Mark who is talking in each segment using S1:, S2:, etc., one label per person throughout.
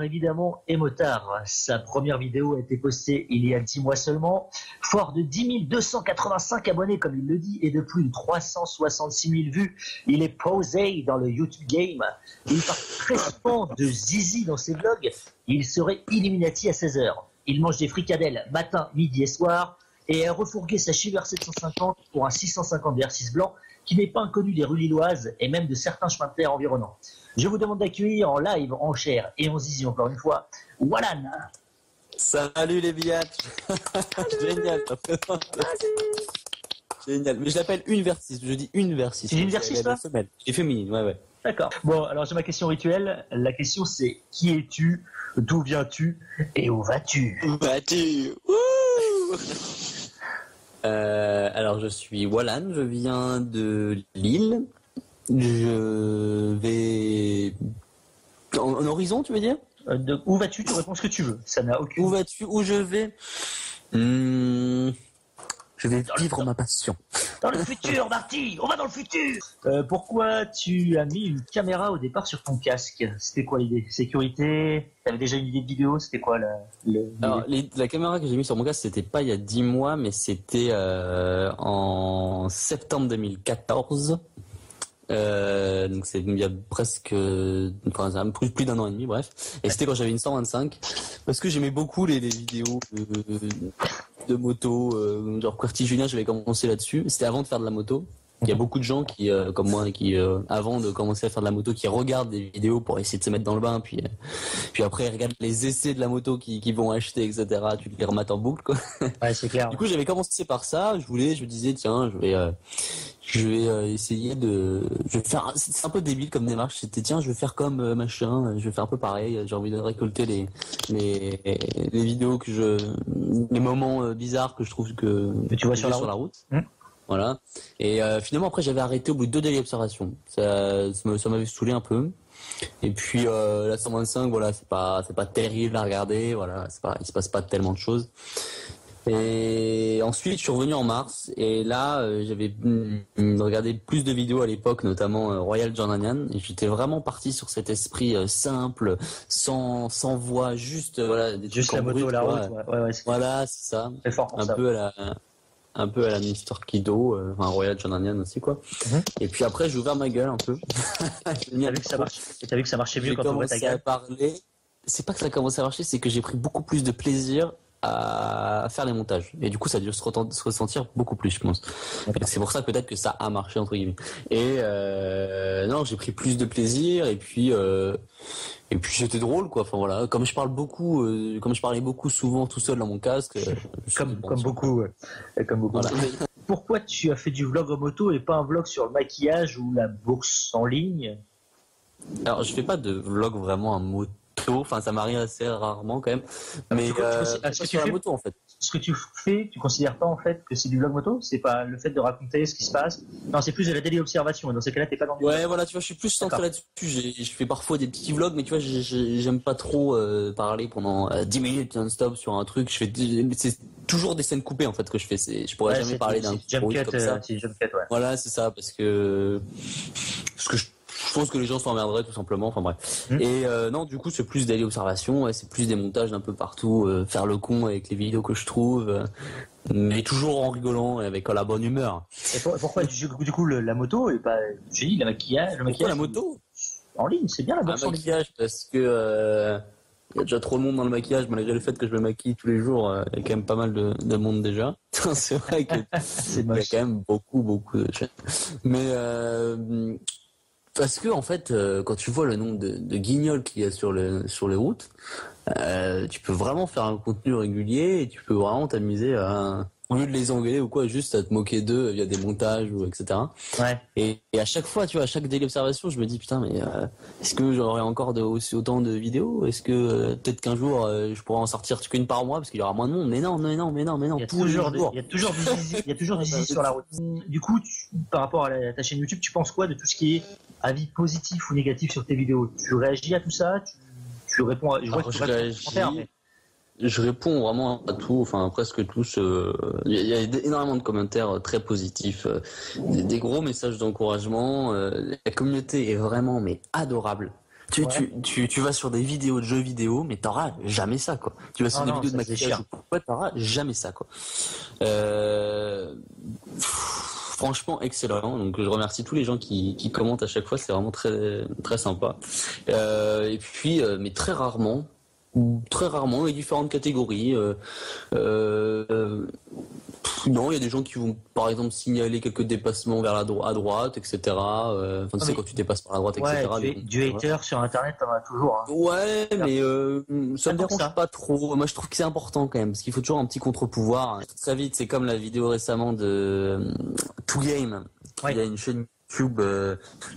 S1: Évidemment, et Motard. Sa première vidéo a été postée il y a 10 mois seulement. Fort de 10 285 abonnés, comme il le dit, et de plus de 366 000 vues. Il est posé dans le YouTube Game. Il parle très souvent de Zizi dans ses vlogs. Il serait Illuminati à 16h. Il mange des fricadelles matin, midi et soir. Et a refourgué sa Chiver 750 pour un 650 VR6 blanc qui n'est pas inconnu des rues lilloises et même de certains chemins de terre environnants. Je vous demande d'accueillir en live, en chair et en zizi encore une fois, Wallan.
S2: Salut les biatchs. Génial. Génial. Mais je l'appelle une vers6. Je dis une vers6.
S1: C'est une vers6 là ?
S2: Et féminine, ouais.
S1: D'accord. Bon, alors j'ai ma question rituelle. La question c'est qui es-tu, d'où viens-tu et où vas-tu ?
S2: Où vas-tu ? Alors je suis Wallan, je viens de Lille. Je vais en horizon, tu veux dire ?
S1: Où vas-tu ? Tu réponds ce que tu veux. Ça n'a aucune.
S2: Où vas-tu ? Où je vais ? Je vais vivre ma passion.
S1: Dans le futur, Marty, on va dans le futur. Pourquoi tu as mis une caméra au départ sur ton casque ? C'était quoi l'idée ? Sécurité ? T'avais déjà une idée de vidéo ? C'était quoi
S2: Alors, la caméra que j'ai mis sur mon casque, c'était pas il y a 10 mois, mais c'était en septembre 2014. Donc c'est il y a presque plus d'un an et demi, bref. Et c'était quand j'avais une 125, parce que j'aimais beaucoup les vidéos de moto, genre QWERTY Julien, j'avais commencé là-dessus. C'était avant de faire de la moto. Il y a beaucoup de gens qui, comme moi, qui avant de commencer à faire de la moto, qui regardent des vidéos pour essayer de se mettre dans le bain, puis après ils regardent les essais de la moto qu'ils vont acheter, etc. Tu les remates en boucle, quoi.
S1: Ouais, c'est clair.
S2: Du coup, j'avais commencé par ça. Je me disais, tiens, je vais essayer je vais faire, c'est un peu débile comme démarche. C'était, tiens, je vais faire comme machin, je vais faire un peu pareil. J'ai envie de récolter les vidéos les moments bizarres que je trouve que
S1: tu vois sur la route.
S2: Voilà. Et finalement après j'avais arrêté au bout de 2 daily observations. Ça m'avait saoulé un peu. Et puis la 125, voilà, c'est pas terrible à regarder. Voilà, il se passe pas tellement de choses. Et ensuite, je suis revenu en mars, et là, j'avais regardé plus de vidéos à l'époque, notamment Royal Jordanian, et j'étais vraiment parti sur cet esprit simple, sans voix, juste voilà, des
S1: juste
S2: trucs
S1: la moto,
S2: brut,
S1: la route, ouais,
S2: voilà, c'est ça.
S1: C'est fort pour
S2: un
S1: ça.
S2: peu à la Mister Kido, Royal Jordanian aussi, quoi. Et puis après, j'ai ouvert ma gueule un peu.
S1: T'as vu que ça marchait mieux quand tu ouvrais ta gueule.
S2: J'ai commencé à parler. C'est pas que ça a commencé à marcher, c'est que j'ai pris beaucoup plus de plaisir à faire les montages, et du coup ça a dû se ressentir beaucoup plus, je pense. C'est pour ça peut-être que ça a marché entre guillemets. Et non, j'ai pris plus de plaisir, et puis c'était drôle, quoi. Enfin voilà, comme je parlais beaucoup souvent tout seul dans mon casque,
S1: comme beaucoup. Voilà. Pourquoi tu as fait du vlog en moto et pas un vlog sur le maquillage ou la bourse en ligne ?
S2: Alors je fais pas de vlog vraiment en moto. Enfin, ça m'arrive assez rarement quand même. Mais sur la moto, en fait.
S1: Ce que tu fais, tu considères pas en fait que c'est du vlog moto ? C'est pas le fait de raconter ce qui se passe ? Non, c'est plus de la daily observation. Dans ces cas-là, t'es pas dans du.
S2: Ouais, voilà, tu vois, je suis plus centré là-dessus. Je fais parfois des petits vlogs, mais tu vois, j'aime pas trop parler pendant 10 minutes non-stop sur un truc. C'est toujours des scènes coupées en fait que je fais. Je pourrais jamais parler d'un
S1: jump cut, comme ça. Jump cut, ouais.
S2: Voilà, c'est ça, parce que je pense que les gens s'emmerderaient tout simplement. Enfin bref. Et non, du coup, c'est plus daily observation. Ouais, c'est plus des montages d'un peu partout, faire le con avec les vidéos que je trouve, mais toujours en rigolant et avec la bonne humeur.
S1: Et pourquoi du coup la moto et pas, j'ai dit, le maquillage.
S2: Pourquoi la moto
S1: en ligne, c'est bien la bourse en ligne.
S2: Maquillage, parce que il y a déjà trop de monde dans le maquillage, malgré le fait que je me maquille tous les jours. Il y a quand même pas mal de monde déjà. C'est vrai que il y a quand même beaucoup de chaînes. Mais parce que en fait, quand tu vois le nombre de guignols qu'il y a sur les routes, tu peux vraiment faire un contenu régulier, et tu peux vraiment t'amuser au lieu de les engueuler ou quoi, juste à te moquer d'eux via des montages ou etc.
S1: Ouais.
S2: Et à chaque fois, tu vois, à chaque daily observation, je me dis putain, mais est-ce que j'aurai encore autant de vidéos ? Est-ce que peut-être qu'un jour je pourrai en sortir qu'une par mois parce qu'il y aura moins de monde ? Mais non.
S1: Il y a toujours du zizi sur la route. Du coup, par rapport à ta chaîne YouTube, tu penses quoi de tout ce qui est avis positif ou négatif sur tes vidéos ? Tu réagis à tout ça ? Tu réponds à...
S2: Je réponds vraiment à tout, enfin presque tous. Il y a énormément de commentaires très positifs, des gros messages d'encouragement. La communauté est vraiment mais adorable. Tu vas sur des vidéos de jeux vidéo, mais t'auras jamais ça, quoi. Tu vas sur des vidéos de maquillage, t'auras jamais ça, quoi. Franchement, excellent. Donc, je remercie tous les gens qui commentent à chaque fois. C'est vraiment très, très sympa. Et puis, mais très rarement, les différentes catégories. Non, il y a des gens qui vont, par exemple, signaler quelques dépassements vers à droite, etc. Tu sais, quand tu dépasses par la droite, etc.
S1: Du hater sur Internet, t'en as toujours. Hein.
S2: Ouais, mais ça me dérange pas trop. Moi, je trouve que c'est important quand même, parce qu'il faut toujours un petit contre-pouvoir. Très vite, c'est comme la vidéo récemment de 2Game. Ouais. Il a une chaîne YouTube,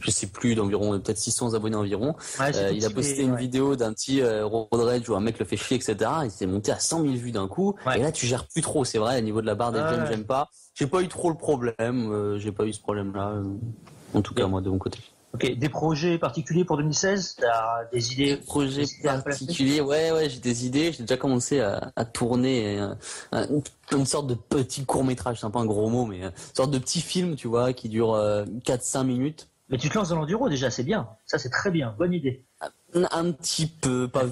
S2: je sais plus, d'environ peut-être 600 abonnés environ. Ouais, il a posté une vidéo d'un petit road rage où un mec le fait chier, etc. Il s'est monté à 100 000 vues d'un coup. Ouais. Et là, tu gères plus trop, c'est vrai, au niveau de la barre des j'aime pas. J'ai pas eu trop le problème. J'ai pas eu ce problème-là. En tout cas, moi, de mon côté.
S1: Ok, des projets particuliers pour 2016? T'as des idées?
S2: Projets particuliers? Ouais, j'ai des idées. J'ai déjà commencé à tourner une sorte de petit court-métrage. C'est un peu un gros mot, mais une sorte de petit film, tu vois, qui dure 4-5 minutes.
S1: Mais tu te lances dans l'enduro déjà, c'est bien. Ça, c'est très bien. Bonne idée.
S2: Un petit peu, pas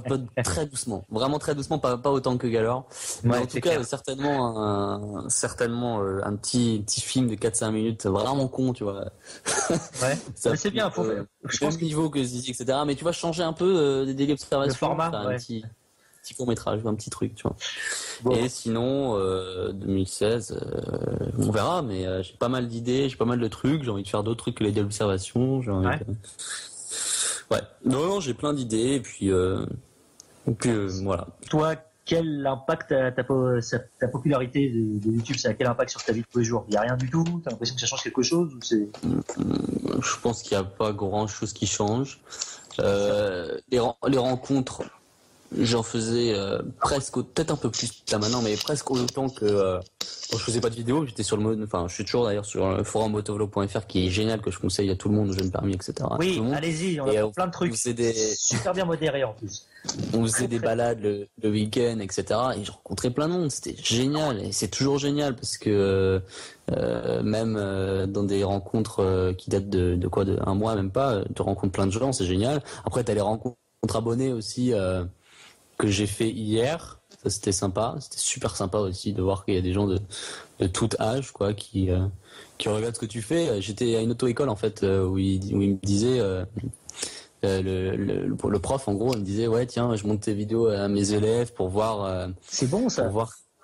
S2: très doucement. Vraiment très doucement, pas autant que Galore. Mais en tout cas, certainement un petit film de 4-5 minutes, vraiment con, tu vois.
S1: Ouais. Mais c'est bien,
S2: je pense niveau que Zizi, etc. Mais tu vas changer un peu des délais d'observation.
S1: Le format,
S2: un petit court-métrage, un petit truc, tu vois. Bon. Et sinon, 2016, on verra, mais j'ai pas mal d'idées, j'ai pas mal de trucs, j'ai envie de faire d'autres trucs que les délais d'observation, j'ai envie de... Ouais, non, j'ai plein d'idées, et puis voilà.
S1: Toi, quel impact ta popularité de YouTube, ça a quel impact sur ta vie de tous les jours? Il n'y a rien du tout? T'as l'impression que ça change quelque chose ou c'est...
S2: Je pense qu'il n'y a pas grand-chose qui change. Les rencontres, j'en faisais presque, peut-être un peu plus là maintenant, mais presque autant que quand je faisais pas de vidéo. J'étais sur le mode, enfin, je suis toujours d'ailleurs sur le forum motovlog.fr qui est génial, que je conseille à tout le monde, aux jeunes permis, etc.
S1: Oui, allez-y, on a plein de trucs. Super bien modérés en plus.
S2: On faisait des balades le week-end, etc. Et je rencontrais plein de monde. C'était génial, et c'est toujours génial parce que même dans des rencontres qui datent de quoi, de un mois même pas, tu rencontres plein de gens, c'est génial. Après, t'as les rencontres abonnés aussi. Que j'ai fait hier, ça c'était sympa, c'était super sympa aussi de voir qu'il y a des gens de tout âge, quoi, qui regardent ce que tu fais. J'étais à une auto-école en fait où il me disait le prof en gros, il me disait ouais tiens, je monte tes vidéos à mes élèves pour voir.
S1: C'est bon ça.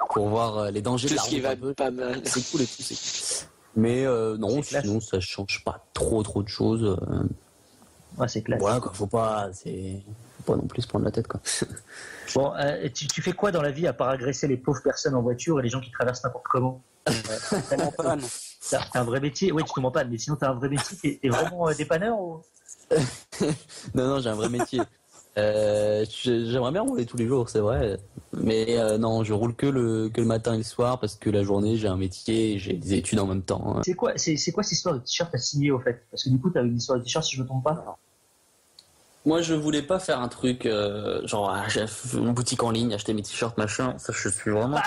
S2: Pour voir les dangers de la route.
S3: Ce qui va pas mal.
S2: C'est cool et tout. C'est cool. Mais non, sinon ça change pas trop de choses.
S1: Ouais, c'est clair.
S2: Voilà quoi, faut pas non plus se prendre la tête, quoi.
S1: Bon, tu fais quoi dans la vie à part agresser les pauvres personnes en voiture et les gens qui traversent n'importe comment? T'as un vrai métier? Oui, tu tombes en panne, mais sinon t'as un vrai métier. T'es vraiment dépanneur ou...
S2: Non, j'ai un vrai métier. J'aimerais bien rouler tous les jours, c'est vrai. Mais non, je roule que le matin et le soir parce que la journée j'ai un métier et j'ai des études en même temps.
S1: C'est quoi cette histoire de t-shirt à signer au fait? Parce que du coup t'as une histoire de t-shirt si je me trompe pas.
S2: Moi, je voulais pas faire un truc genre une boutique en ligne, acheter mes t-shirts, machin. Ça, je suis vraiment.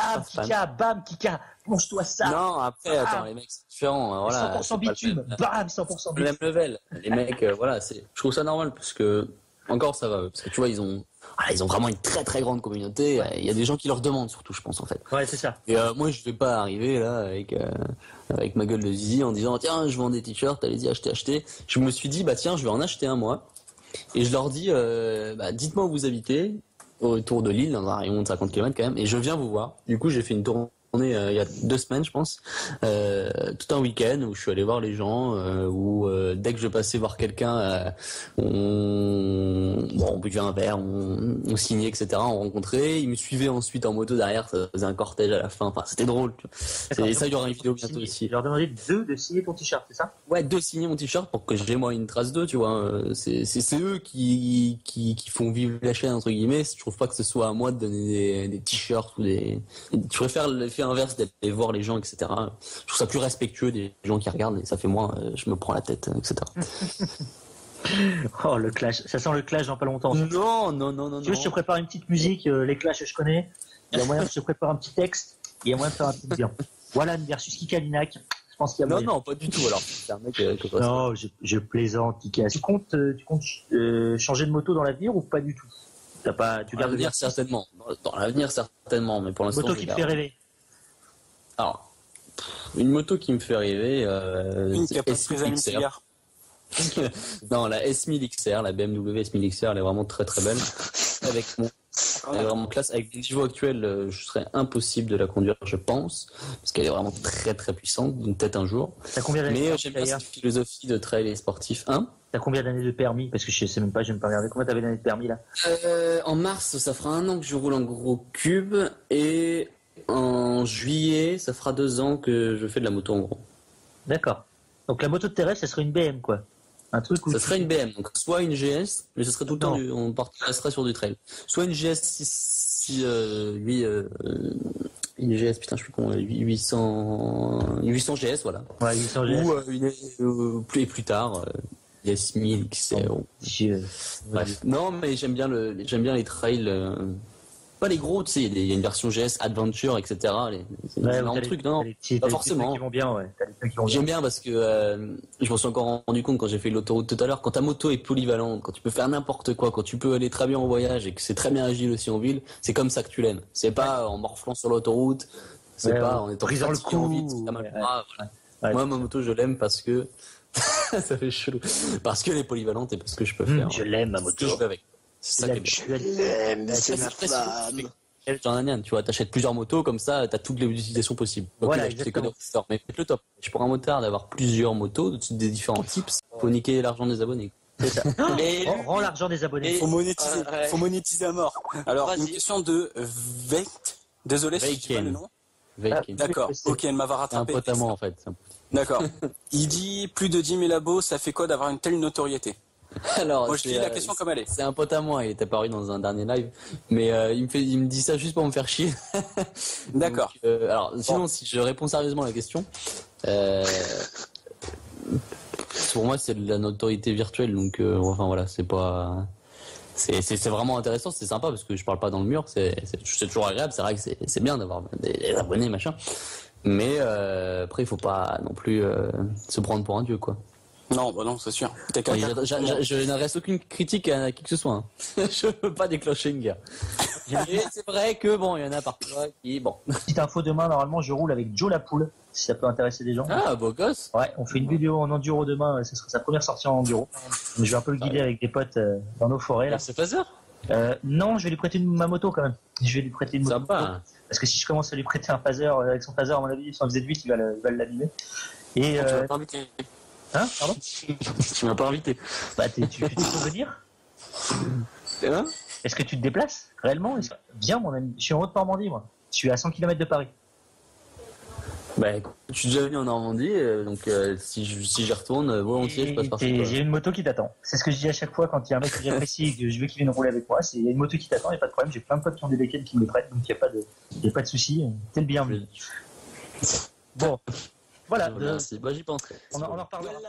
S1: Bam, Kika, mange-toi ça.
S2: Non, après, attends, les mecs, c'est différent. Voilà,
S1: 100% bitume, bam, 100% bitume.
S2: Le même level. Les mecs, voilà, je trouve ça normal parce que encore ça va, parce que tu vois, ils ont vraiment une très très grande communauté. Il y a des gens qui leur demandent surtout, je pense en fait.
S1: Ouais, c'est ça.
S2: Et moi, je vais pas arriver là avec ma gueule de zizi en disant tiens, je vends des t-shirts, allez-y, achetez. Je me suis dit bah tiens, je vais en acheter un moi. Et je leur dis, dites-moi où vous habitez, autour de Lille, dans un rayon de 50 km quand même, et je viens vous voir. Du coup, j'ai fait une tournée il y a 2 semaines, je pense, tout un week-end où je suis allé voir les gens, où dès que je passais voir quelqu'un, on buvait un verre, on signait, etc. On rencontrait. Ils me suivaient ensuite en moto derrière, ça faisait un cortège à la fin. Enfin, c'était drôle. Et ça, il y aura une vidéo bientôt aussi.
S1: Je leur demandais de signer ton t-shirt, c'est ça?
S2: Ouais, de signer mon t-shirt pour que j'ai moi une trace d'eux, tu vois. C'est eux qui font vivre la chaîne entre guillemets. Je trouve pas que ce soit à moi de donner des t-shirts ou des. Je préfère l'effet inverse d'aller voir les gens, etc. Je trouve ça plus respectueux des gens qui regardent et ça fait moins je me prends la tête, etc.
S1: Oh, le clash, ça sent le clash dans pas longtemps.
S2: Non.
S1: Tu veux, je te prépare une petite musique, les clashs je connais. Il y a moyen que je te prépare un petit texte. Il y a moyen de faire un truc bien. Walan versus Kika Linak. pense qu'il y a
S2: Non,
S1: moyen.
S2: non, pas du tout. Alors, c'est un mec que
S1: Non, je plaisante, Ika. Tu comptes changer de moto dans l'avenir ou pas du tout? Tu
S2: dans
S1: gardes
S2: l'avenir, certainement. Dans l'avenir, certainement. Mais pour l'instant,
S1: moto qui te fait rêver.
S2: Alors, une moto qui me fait rêver.
S3: Une qui a pas de prise à
S2: S1000
S3: cigare.
S2: Non, la S1000 XR, la BMW S1000 XR, elle est vraiment très très belle. Elle est vraiment classe. Avec les niveaux actuels, je serais impossible de la conduire, je pense, parce qu'elle est vraiment très très puissante. Donc peut-être un jour.
S1: T'as combien d'années
S2: Mais j'aime bien cette philosophie de trail et sportif.
S1: T'as combien d'années de permis? Parce que je sais même pas, je vais me pas regarder. Combien t'avais d'années de permis là?
S2: En mars, ça fera 1 an que je roule en gros cube, et en juillet, ça fera 2 ans que je fais de la moto en gros.
S1: D'accord. Donc la moto de tes rêves, ça serait une BM quoi. Un truc où
S2: Ça serait une BM, donc soit une GS, mais ce serait tout le temps, on resterait sur du trail. Soit une GS une GS, putain, je suis con, 800 GS, voilà.
S1: Ouais, 800 GS.
S2: Ou plus tard, S1000 XR. Bref. Non, mais j'aime bien les trails, pas les gros, tu sais, il y a une version GS Adventure, etc. C'est un truc, non, pas forcément.
S1: Qui vont bien, ouais.
S2: J'aime bien parce que je m'en suis encore rendu compte quand j'ai fait l'autoroute tout à l'heure. Quand ta moto est polyvalente, quand tu peux faire n'importe quoi, quand tu peux aller très bien en voyage et que c'est très bien agile aussi en ville, c'est comme ça que tu l'aimes. C'est pas en morflant sur l'autoroute, c'est pas en étant
S1: brisant le
S2: fatigué en ville,
S1: cou.
S2: c'est mal grave. Moi, ma moto, je l'aime parce que ça fait chelou, parce qu'elle est polyvalente et parce que je peux faire.
S1: Je l'aime ma moto.
S2: Je vais avec. C'est ça qui est bien.
S3: C'est ma femme.
S2: Tu vois, t'achètes plusieurs motos, comme ça, t'as toutes les utilisations possibles. Ok,
S1: Voilà,
S2: là, je sais que mais faites le top. Je pour un motard d'avoir plusieurs motos, des différents types, faut niquer l'argent des abonnés.
S1: C'est ça. Rends l'argent des abonnés.
S3: Faut monétiser à mort. Alors, une question de Veit. Désolé si je dis pas le nom.
S2: Veiken.
S3: D'accord. Ok, elle m'avait
S2: C'est un
S3: rattrapé.
S2: pote à moi, en fait.
S3: D'accord. Il dit plus de 10 000 abos, ça fait quoi d'avoir une telle notoriété?
S2: Alors,
S3: moi, je dis la question comme elle est.
S2: C'est un pote à moi, il est apparu dans un dernier live, mais il me dit ça juste pour me faire chier.
S3: D'accord.
S2: Alors, sinon, si je réponds sérieusement à la question, pour moi, c'est de la notoriété virtuelle, donc enfin voilà, c'est pas. C'est vraiment intéressant, c'est sympa parce que je parle pas dans le mur, c'est toujours agréable, c'est vrai que c'est bien d'avoir des abonnés, machin. Mais après, il faut pas non plus se prendre pour un dieu, quoi.
S3: Non, bah non, c'est sûr.
S2: Je n'adresse aucune critique à qui que ce soit. Hein. Je veux pas déclencher une guerre. Et c'est vrai que bon, il y en a parfois qui bon.
S1: Petite info demain, normalement, je roule avec Joe Lapoule, si ça peut intéresser des gens.
S2: Ah, beau gosse.
S1: Ouais, on fait une vidéo en enduro demain, ce sera sa première sortie en enduro. Donc, je vais un peu le guider avec des potes dans nos forêts là.
S2: C'est pas ça.
S1: Non, je vais lui prêter ma moto quand même. Je vais lui prêter une moto.
S2: Sympa.
S1: Parce que si je commence à lui prêter un phaser avec son phaser, à mon avis, si on faisait de 8, il va l'abîmer. Et
S3: Tu m'as pas invité.
S1: hein, pardon.
S3: Tu m'as pas invité.
S1: Bah, tu peux venir.
S2: Hein?
S1: Est-ce que tu te déplaces réellement? Viens, mon ami. Je suis en Haute-Normandie, moi. Je suis à 100 km de Paris.
S2: Bah, écoute, je suis déjà venu en Normandie, donc si j'y retourne, volontiers, je passe par chez toi.
S1: J'ai une moto qui t'attend. C'est ce que je dis à chaque fois quand il y a un mec que j'apprécie et que je veux qu'il vienne rouler avec moi. Il y a une moto qui t'attend, il n'y a pas de problème. J'ai plein de potes qui ont des bécanes qui me les prêtent, donc il n'y a pas de souci. T'es le bienvenu. Bon, voilà.
S2: Merci. Bah, j'y penserai.
S1: On en reparlera.
S3: Voilà.